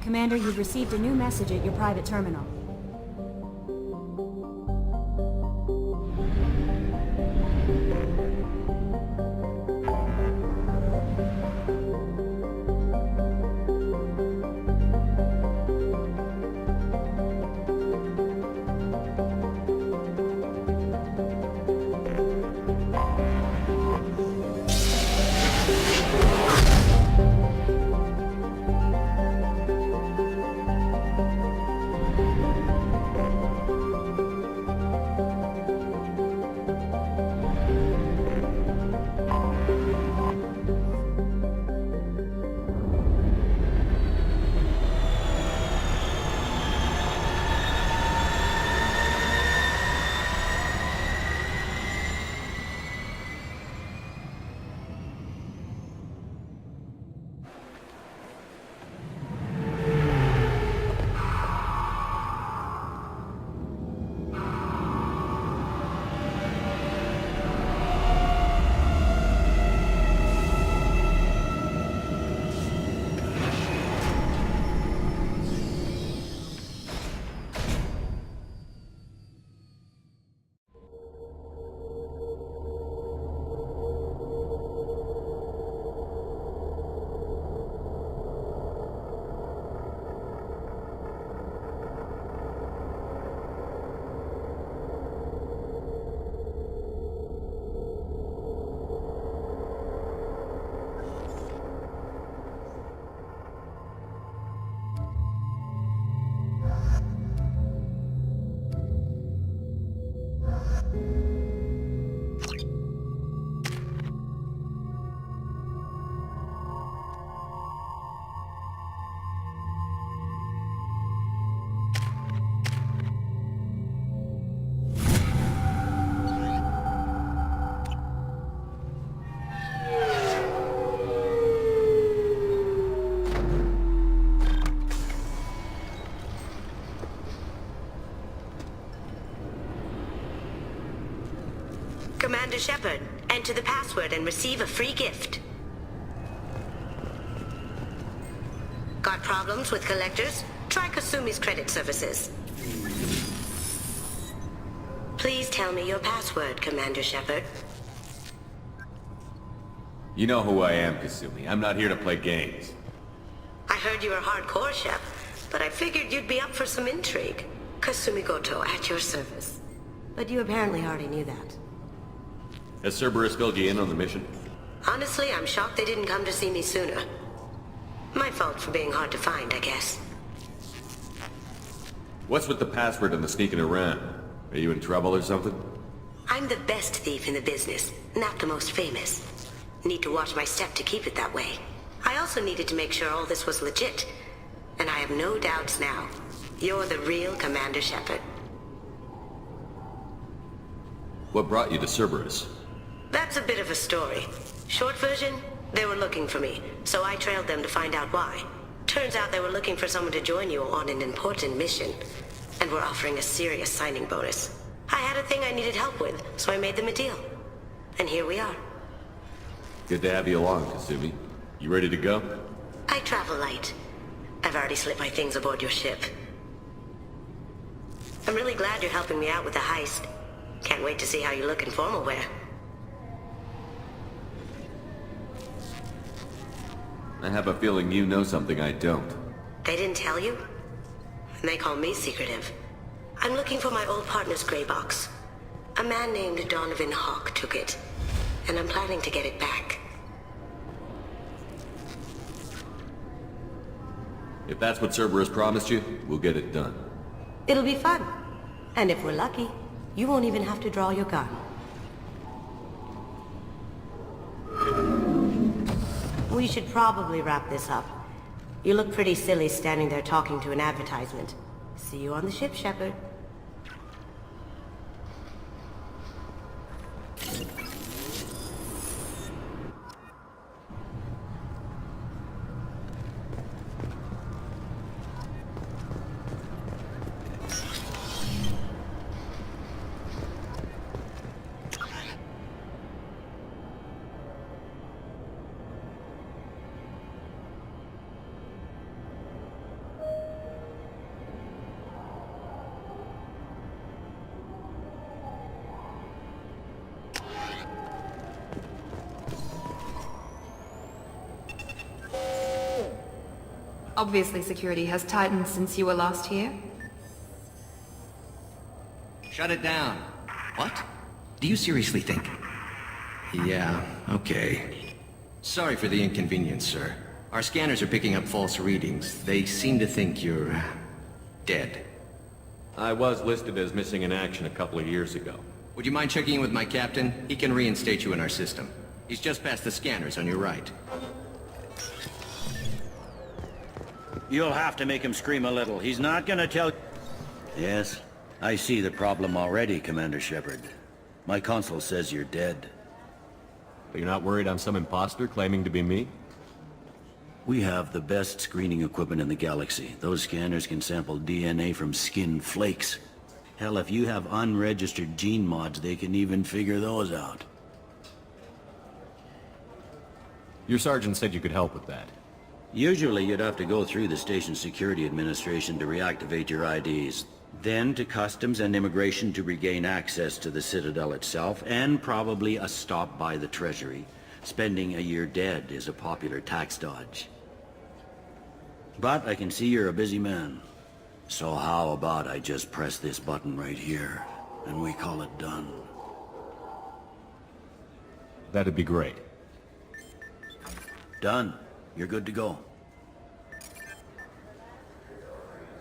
Commander, you've received a new message at your private terminal. Commander Shepard, enter the password and receive a free gift. Got problems with collectors? Try Kasumi's credit services. Please tell me your password, Commander Shepard. You know who I am, Kasumi. I'm not here to play games. I heard you were hardcore, Shep, but I figured you'd be up for some intrigue. Kasumi Goto, at your service. But you apparently already knew that. Has Cerberus filled you in on the mission? Honestly, I'm shocked they didn't come to see me sooner. My fault for being hard to find, I guess. What's with the password and the sneaking around? Are you in trouble or something? I'm the best thief in the business, not the most famous. Need to watch my step to keep it that way. I also needed to make sure all this was legit. And I have no doubts now. You're the real Commander Shepard. What brought you to Cerberus? That's a bit of a story. Short version, they were looking for me, so I trailed them to find out why. Turns out they were looking for someone to join you on an important mission, and were offering a serious signing bonus. I had a thing I needed help with, so I made them a deal. And here we are. Good to have you along, Kasumi. You ready to go? I travel light. I've already slipped my things aboard your ship. I'm really glad you're helping me out with the heist. Can't wait to see how you look in formal wear. I have a feeling you know something I don't. They didn't tell you? And they call me secretive. I'm looking for my old partner's gray box. A man named Donovan Hawk took it, and I'm planning to get it back. If that's what Cerberus promised you, we'll get it done. It'll be fun. And if we're lucky, you won't even have to draw your gun. We should probably wrap this up. You look pretty silly standing there talking to an advertisement. See you on the ship, Shepard. Obviously security has tightened since you were last here. Shut it down. What? Do you seriously think? Yeah, okay. Sorry for the inconvenience, sir. Our scanners are picking up false readings. They seem to think you're... dead. I was listed as missing in action a couple of years ago. Would you mind checking in with my captain? He can reinstate you in our system. He's just past the scanners on your right. You'll have to make him scream a little. He's not gonna tell... Yes, I see the problem already, Commander Shepard. My consul says you're dead. But you're not worried I'm some imposter claiming to be me? We have the best screening equipment in the galaxy. Those scanners can sample DNA from skin flakes. Hell, if you have unregistered gene mods, they can even figure those out. Your sergeant said you could help with that. Usually you'd have to go through the station security administration to reactivate your IDs. Then to customs and immigration to regain access to the Citadel itself, and probably a stop by the Treasury. Spending a year dead is a popular tax dodge. But I can see you're a busy man. So how about I just press this button right here, and we call it done? That'd be great. Done. You're good to go.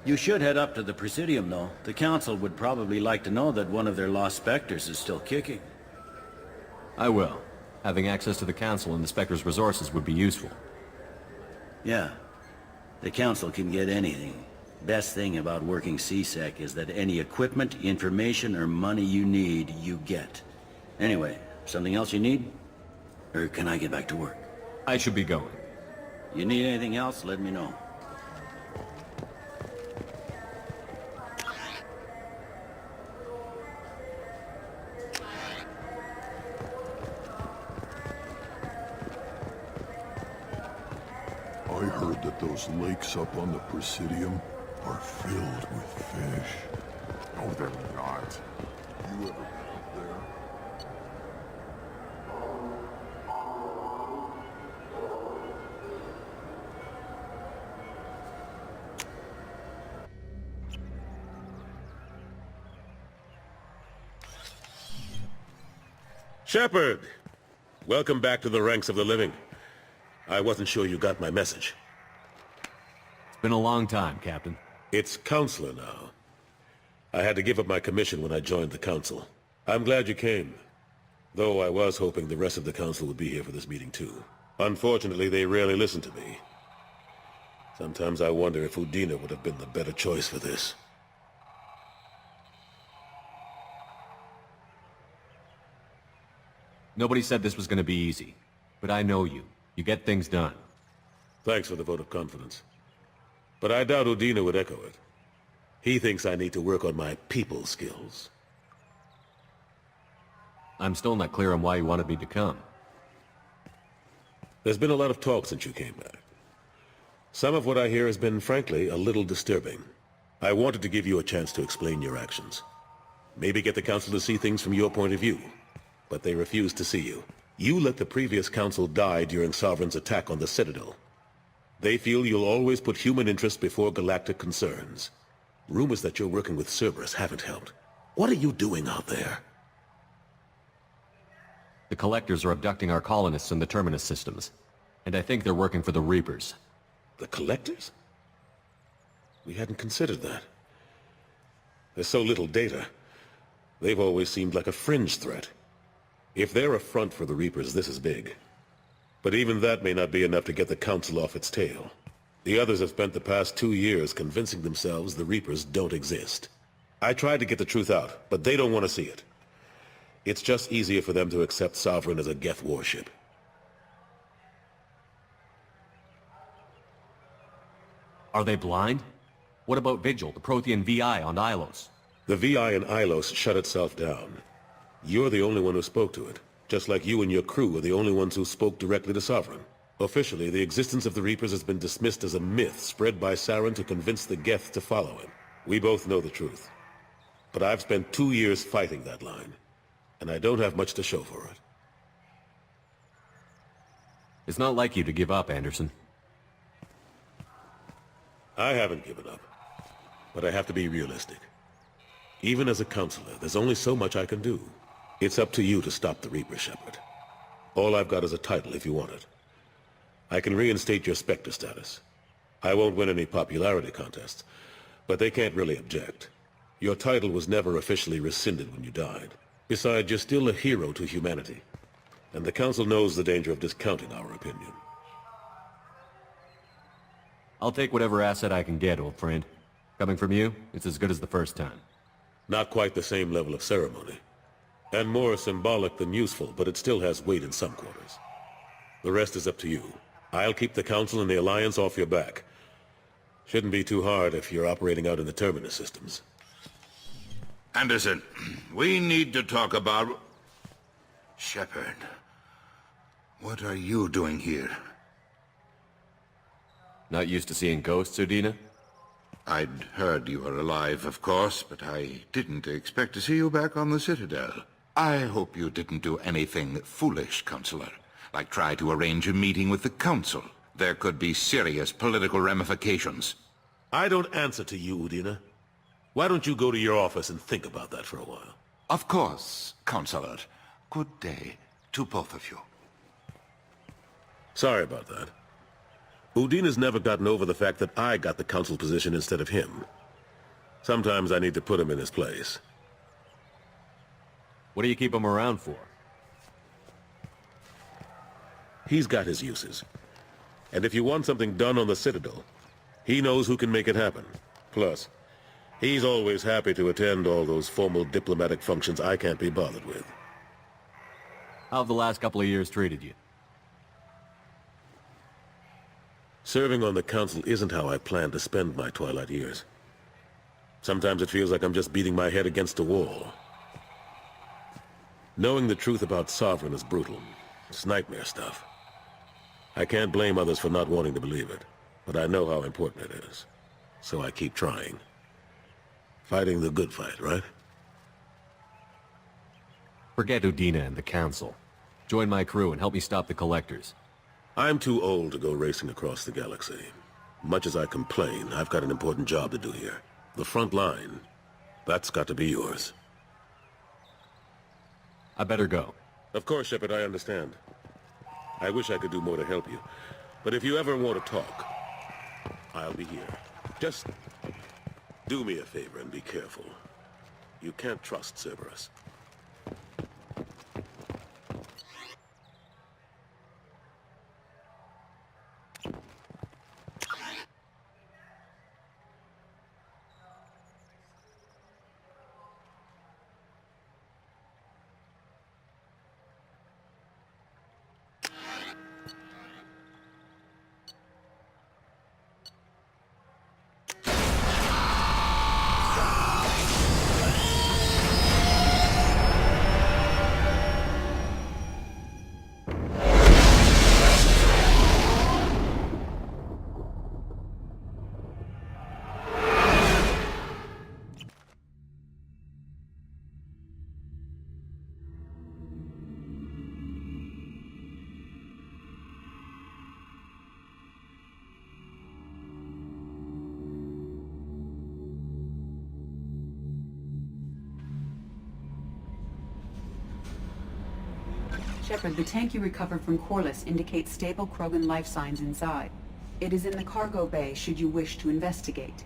You should head up to the Presidium, though. The Council would probably like to know that one of their lost Spectres is still kicking. I will. Having access to the Council and the Spectre's resources would be useful. Yeah. The Council can get anything. Best thing about working CSEC is that any equipment, information, or money you need, you get. Anyway, something else you need? Or can I get back to work? I should be going. You need anything else, let me know. I heard that those lakes up on the Presidium are filled with fish. No, they're not. You ever been up there? Shepard! Welcome back to the ranks of the living. I wasn't sure you got my message. It's been a long time, Captain. It's Counselor now. I had to give up my commission when I joined the Council. I'm glad you came. Though I was hoping the rest of the Council would be here for this meeting too. Unfortunately, they rarely listen to me. Sometimes I wonder if Udina would have been the better choice for this. Nobody said this was going to be easy. But I know you. You get things done. Thanks for the vote of confidence. But I doubt Udina would echo it. He thinks I need to work on my people skills. I'm still not clear on why you wanted me to come. There's been a lot of talk since you came back. Some of what I hear has been, frankly, a little disturbing. I wanted to give you a chance to explain your actions. Maybe get the Council to see things from your point of view. But they refuse to see you. You let the previous Council die during Sovereign's attack on the Citadel. They feel you'll always put human interest before galactic concerns. Rumors that you're working with Cerberus haven't helped. What are you doing out there? The Collectors are abducting our colonists in the Terminus systems. And I think they're working for the Reapers. The Collectors? We hadn't considered that. There's so little data. They've always seemed like a fringe threat. If they're a front for the Reapers, this is big. But even that may not be enough to get the Council off its tail. The others have spent the past 2 years convincing themselves the Reapers don't exist. I tried to get the truth out, but they don't want to see it. It's just easier for them to accept Sovereign as a Geth warship. Are they blind? What about Vigil, the Prothean VI on Ilos? The VI in Ilos shut itself down. You're the only one who spoke to it, just like you and your crew are the only ones who spoke directly to Sovereign. Officially, the existence of the Reapers has been dismissed as a myth spread by Saren to convince the Geth to follow him. We both know the truth. But I've spent 2 years fighting that line, and I don't have much to show for it. It's not like you to give up, Anderson. I haven't given up, but I have to be realistic. Even as a counselor, there's only so much I can do. It's up to you to stop the Reaper, Shepard. All I've got is a title if you want it. I can reinstate your Spectre status. I won't win any popularity contests, but they can't really object. Your title was never officially rescinded when you died. Besides, you're still a hero to humanity, and the Council knows the danger of discounting our opinion. I'll take whatever asset I can get, old friend. Coming from you, it's as good as the first time. Not quite the same level of ceremony, and more symbolic than useful, but it still has weight in some quarters. The rest is up to you. I'll keep the Council and the Alliance off your back. Shouldn't be too hard if you're operating out in the Terminus systems. Anderson, we need to talk about... Shepard, what are you doing here? Not used to seeing ghosts, Udina? I'd heard you were alive, of course, but I didn't expect to see you back on the Citadel. I hope you didn't do anything foolish, Counselor, like try to arrange a meeting with the Council. There could be serious political ramifications. I don't answer to you, Udina. Why don't you go to your office and think about that for a while? Of course, Counselor. Good day to both of you. Sorry about that. Udina's never gotten over the fact that I got the Council position instead of him. Sometimes I need to put him in his place. What do you keep him around for? He's got his uses. And if you want something done on the Citadel, he knows who can make it happen. Plus, he's always happy to attend all those formal diplomatic functions I can't be bothered with. How have the last couple of years treated you? Serving on the Council isn't how I plan to spend my twilight years. Sometimes it feels like I'm just beating my head against a wall. Knowing the truth about Sovereign is brutal. It's nightmare stuff. I can't blame others for not wanting to believe it, but I know how important it is. So I keep trying. Fighting the good fight, right? Forget Udina and the Council. Join my crew and help me stop the Collectors. I'm too old to go racing across the galaxy. Much as I complain, I've got an important job to do here. The front line, that's got to be yours. I better go. Of course, Shepard, I understand. I wish I could do more to help you. But if you ever want to talk, I'll be here. Just do me a favor and be careful. You can't trust Cerberus. Shepard, the tank you recovered from Corliss indicates stable Krogan life signs inside. It is in the cargo bay should you wish to investigate.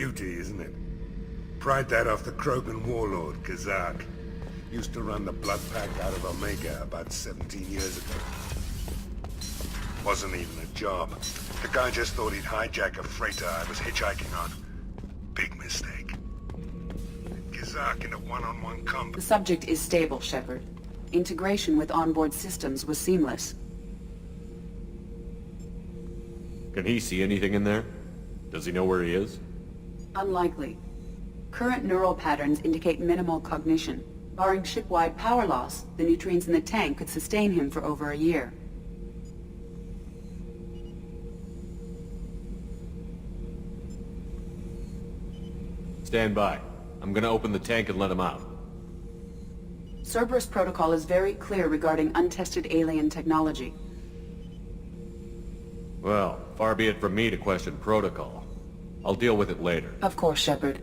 beauty, isn't it? Pried that off the Krogan warlord, Kazak. Used to run the Blood Pact out of Omega about 17 years ago. Wasn't even a job. The guy just thought he'd hijack a freighter I was hitchhiking on. Big mistake. Kazak in a one-on-one combat. The subject is stable, Shepard. Integration with onboard systems was seamless. Can he see anything in there? Does he know where he is? Unlikely. Current neural patterns indicate minimal cognition. Barring ship-wide power loss, the nutrients in the tank could sustain him for over a year. Stand by. I'm gonna open the tank and let him out. Cerberus protocol is very clear regarding untested alien technology. Well, far be it from me to question protocol. I'll deal with it later. Of course, Shepard.